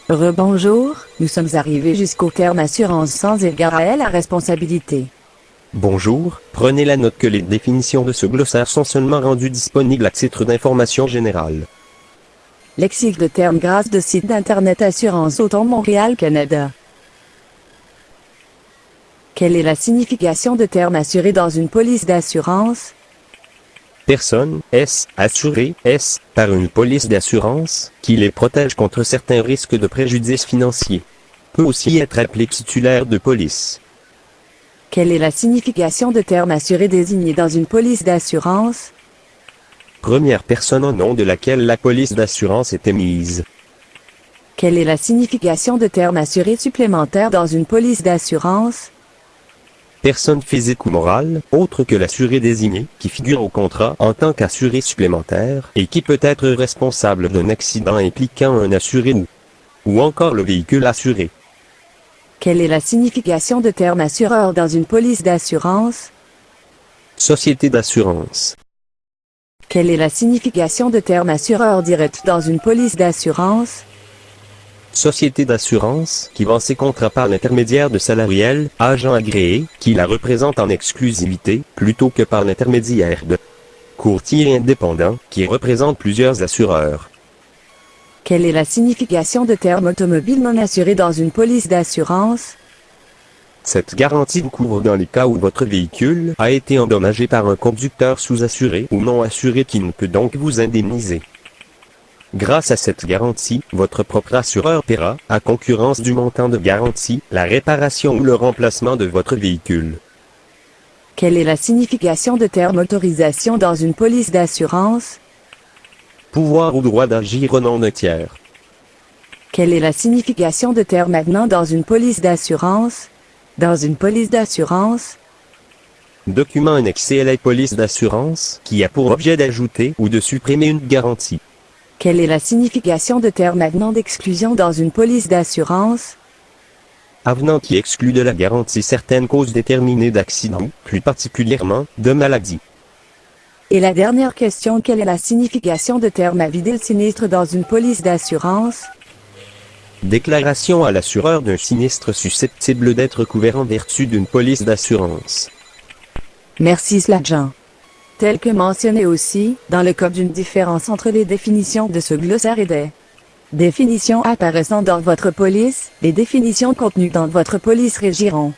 Rebonjour, nous sommes arrivés jusqu'au terme assurance sans égard à la responsabilité. Bonjour, prenez la note que les définitions de ce glossaire sont seulement rendues disponibles à titre d'information générale. Lexique de termes grâce de site d'internet Assurance Auto Montréal Canada. Quelle est la signification de terme assuré dans une police d'assurance? Personne, S, assurée, S, par une police d'assurance, qui les protège contre certains risques de préjudice financier. Peut aussi être appelé titulaire de police. Quelle est la signification de terme assuré désigné dans une police d'assurance? Première personne au nom de laquelle la police d'assurance est émise. Quelle est la signification de terme assuré supplémentaire dans une police d'assurance? Personne physique ou morale, autre que l'assuré désigné, qui figure au contrat en tant qu'assuré supplémentaire, et qui peut être responsable d'un accident impliquant un assuré ou encore le véhicule assuré. Quelle est la signification de terme assureur dans une police d'assurance? Société d'assurance. Quelle est la signification de terme assureur direct dans une police d'assurance? Société d'assurance, qui vend ses contrats par l'intermédiaire de salariés, agents agréés, qui la représentent en exclusivité, plutôt que par l'intermédiaire de courtiers indépendants, qui représentent plusieurs assureurs. Quelle est la signification de terme automobile non assuré dans une police d'assurance? Cette garantie vous couvre dans les cas où votre véhicule a été endommagé par un conducteur sous-assuré ou non assuré qui ne peut donc vous indemniser. Grâce à cette garantie, votre propre assureur paiera, à concurrence du montant de garantie, la réparation ou le remplacement de votre véhicule. Quelle est la signification de terme autorisation dans une police d'assurance? Pouvoir ou droit d'agir au nom d'un tiers. Quelle est la signification de terme avenant dans une police d'assurance? Dans une police d'assurance? Document annexé à la police d'assurance, qui a pour objet d'ajouter ou de supprimer une garantie. Quelle est la signification de terme avenant d'exclusion dans une police d'assurance? Avenant qui exclut de la garantie certaines causes déterminées d'accident, plus particulièrement, de maladie. Et la dernière question, quelle est la signification de terme à vider le sinistre dans une police d'assurance? Déclaration à l'assureur d'un sinistre susceptible d'être couvert en vertu d'une police d'assurance. Merci Sladjan. Tel que mentionné aussi, dans le cas d'une différence entre les définitions de ce glossaire et des définitions apparaissant dans votre police, les définitions contenues dans votre police régiront.